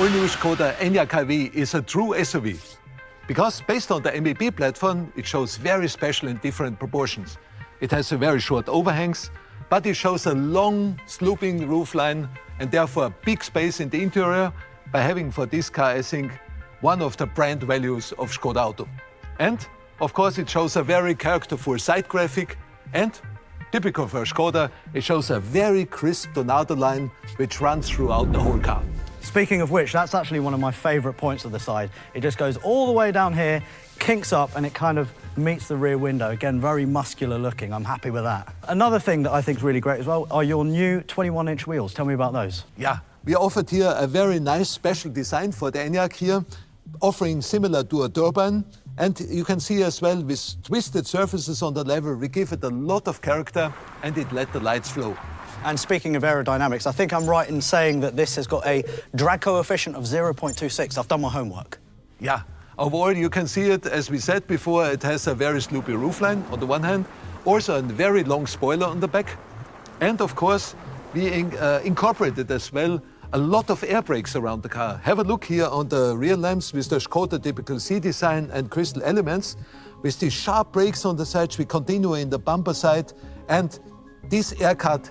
all-new Skoda ENYAQ is a true SUV. Because based on the MEB platform, it shows very special and different proportions. It has a very short overhangs, but it shows a long sloping roofline and therefore a big space in the interior by having for this car, I think, one of the brand values of Skoda Auto. And of course, it shows a very characterful side graphic and typical for Skoda, it shows a very crisp tornado line which runs throughout the whole car. Speaking of which, that's actually one of my favourite points of the side. It just goes all the way down here, kinks up, and it kind of meets the rear window. Again, very muscular looking. I'm happy with that. Another thing that I think is really great as well are your new 21-inch wheels. Tell me about those. Yeah, we offered here a very nice special design for the ENYAQ here, offering similar to a turbine. And you can see as well, with twisted surfaces on the level, we give it a lot of character and it let the lights flow. And speaking of aerodynamics, I think I'm right in saying that this has got a drag coefficient of 0.26. I've done my homework. Yeah, overall you can see it, as we said before, it has a very sloopy roofline on the one hand, also a very long spoiler on the back. And of course, we incorporated as well a lot of air brakes around the car. Have a look here on the rear lamps with the Skoda typical C design and crystal elements. With these sharp brakes on the sides, we continue in the bumper side, and this air cut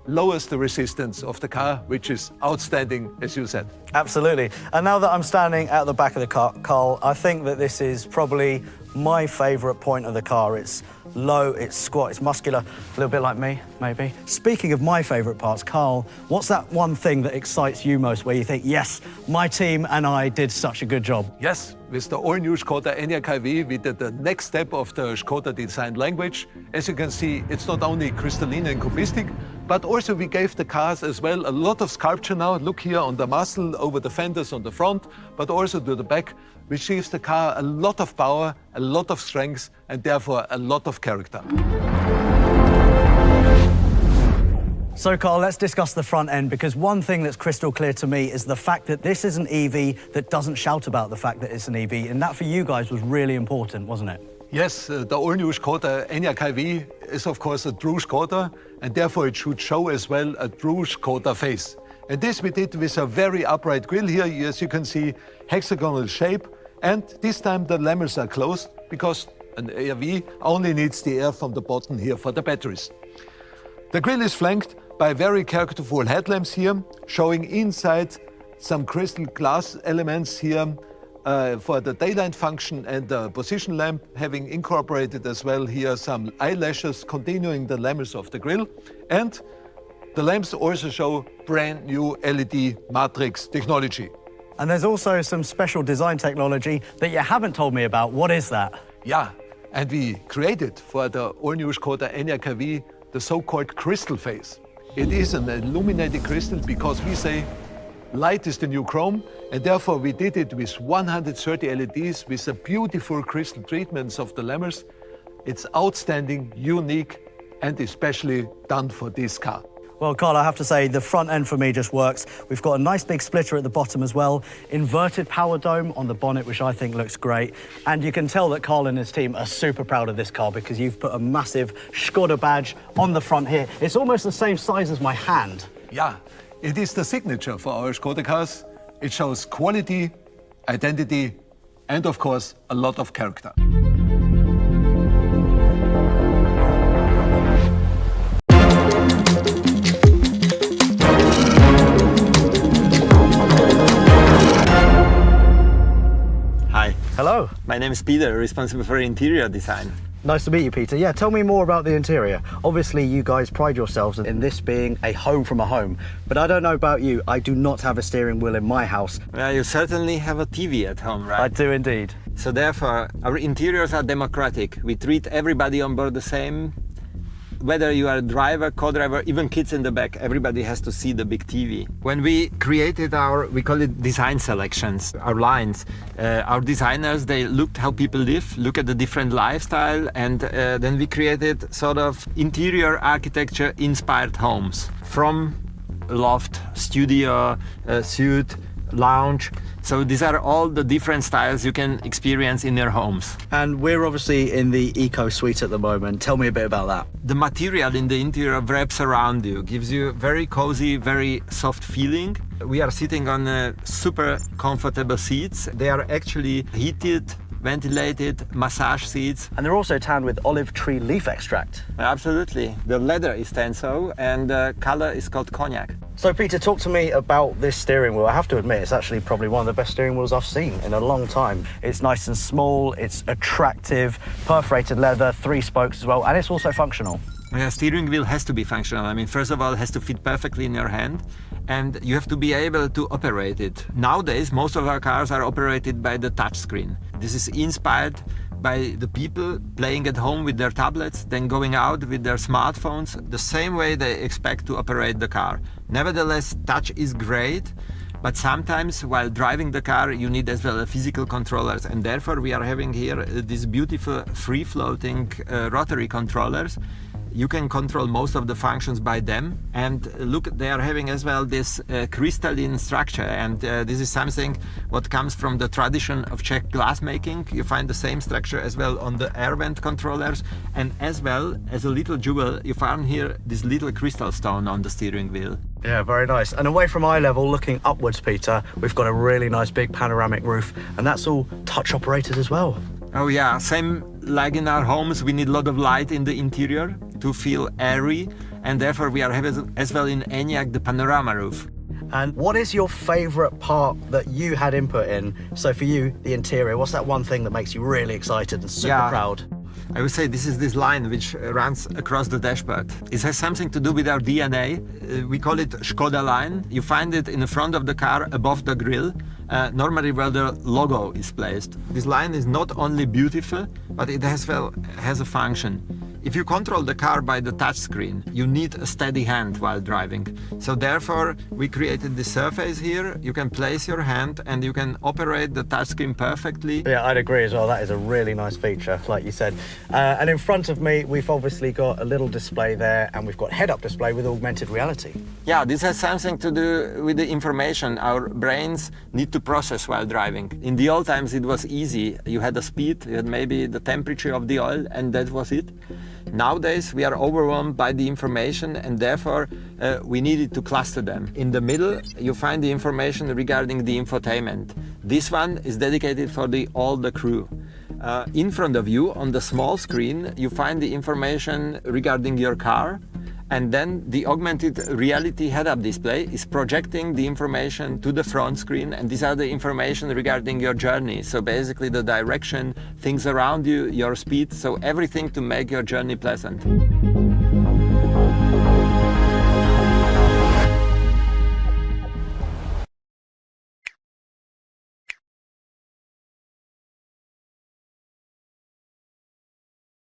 lowers the resistance of the car, which is outstanding, as you said. Absolutely. And now that I'm standing at the back of the car, Carl, I think that this is probably my favourite point of the car. It's low, it's squat, it's muscular, a little bit like me, maybe. Speaking of my favourite parts, Carl, what's that one thing that excites you most, where you think, yes, my team and I did such a good job? Yes, with the all-new Skoda ENYAQ, we did the next step of the Skoda design language. As you can see, it's not only crystalline and cubistic, but also we gave the cars as well a lot of sculpture now. Look here on the muzzle, over the fenders on the front, but also to the back, which gives the car a lot of power, a lot of strength, and therefore a lot of character. So, Carl, let's discuss the front end, because one thing that's crystal clear to me is the fact that this is an EV that doesn't shout about the fact that it's an EV, and that for you guys was really important, wasn't it? Yes, the all-new Skoda ENYAQ is of course a true Skoda, and therefore it should show as well a true Skoda face. And this we did with a very upright grille here, as you can see, hexagonal shape, and this time the lamels are closed because an ARV only needs the air from the bottom here for the batteries. The grille is flanked by very characterful headlamps here, showing inside some crystal glass elements here for the daylight function and the position lamp, having incorporated as well here some eyelashes continuing the lamels of the grille. And the lamps also show brand new LED matrix technology. And there's also some special design technology that you haven't told me about. What is that? Yeah, and we created for the all-new Skoda ENYAQ the so-called crystal face. It is an illuminated crystal because we say light is the new chrome, and therefore we did it with 130 LEDs with a beautiful crystal treatments of the lamels. It's outstanding, unique, and especially done for this car. Well, Carl, I have to say, the front end for me just works. We've got a nice big splitter at the bottom as well, inverted power dome on the bonnet, which I think looks great. And you can tell that Carl and his team are super proud of this car because you've put a massive Skoda badge on the front here. It's almost the same size as my hand. Yeah, it is the signature for our Skoda cars. It shows quality, identity, and of course, a lot of character. Hello. My name is Peter, responsible for interior design. Nice to meet you, Peter. Yeah, tell me more about the interior. Obviously, you guys pride yourselves in this being a home from a home. But I don't know about you, I do not have a steering wheel in my house. Well, you certainly have a TV at home, right? I do indeed. So therefore, our interiors are democratic. We treat everybody on board the same. Whether you are a driver, co-driver, even kids in the back, everybody has to see the big TV. When we created we call it design selections, our lines, our designers, they looked how people live, look at the different lifestyle, and then we created sort of interior architecture inspired homes. From loft, studio, suite, lounge. So these are all the different styles you can experience in your homes. And we're obviously in the Eco Suite at the moment. Tell me a bit about that. The material in the interior wraps around you, gives you very cozy, very soft feeling. We are sitting on super comfortable seats. They are actually heated, ventilated, massage seats. And they're also tanned with olive tree leaf extract. Absolutely. The leather is Tenso and the color is called ENYAQ. So Peter, talk to me about this steering wheel. I have to admit, it's actually probably one of the best steering wheels I've seen in a long time. It's nice and small, it's attractive, perforated leather, 3 spokes as well, and it's also functional. A steering wheel has to be functional. I mean, first of all, it has to fit perfectly in your hand, and you have to be able to operate it. Nowadays, most of our cars are operated by the touchscreen. This is inspired by the people playing at home with their tablets, then going out with their smartphones, the same way they expect to operate the car. Nevertheless, touch is great, but sometimes while driving the car, you need as well physical controllers, and therefore we are having here these beautiful free-floating rotary controllers. You can control most of the functions by them, and look, they are having as well this crystalline structure, and this is something what comes from the tradition of Czech glassmaking. You find the same structure as well on the air vent controllers, and as well as a little jewel, you find here this little crystal stone on the steering wheel. Yeah, very nice. And away from eye level, looking upwards, Peter, we've got a really nice big panoramic roof, and that's all touch operated as well. Oh yeah, same like in our homes, we need a lot of light in the interior to feel airy, and therefore we are having as well in ENYAQ the panorama roof. And what is your favourite part that you had input in? So for you, the interior, what's that one thing that makes you really excited and super proud? I would say this is this line which runs across the dashboard. It has something to do with our DNA. We call it Skoda line. You find it in the front of the car above the grille, normally where the logo is placed. This line is not only beautiful, but it has a function. If you control the car by the touchscreen, you need a steady hand while driving. So therefore, we created this surface here. You can place your hand and you can operate the touchscreen perfectly. Yeah, I'd agree as well. That is a really nice feature, like you said. And in front of me, we've obviously got a little display there, and we've got head-up display with augmented reality. Yeah, this has something to do with the information our brains need to process while driving. In the old times, it was easy. You had the speed, you had maybe the temperature of the oil, and that was it. Nowadays, we are overwhelmed by the information, and therefore we needed to cluster them. In the middle, you find the information regarding the infotainment. This one is dedicated for all the crew. In front of you, on the small screen, you find the information regarding your car, and then the augmented reality head-up display is projecting the information to the front screen, and these are the information regarding your journey. So basically the direction, things around you, your speed, so everything to make your journey pleasant.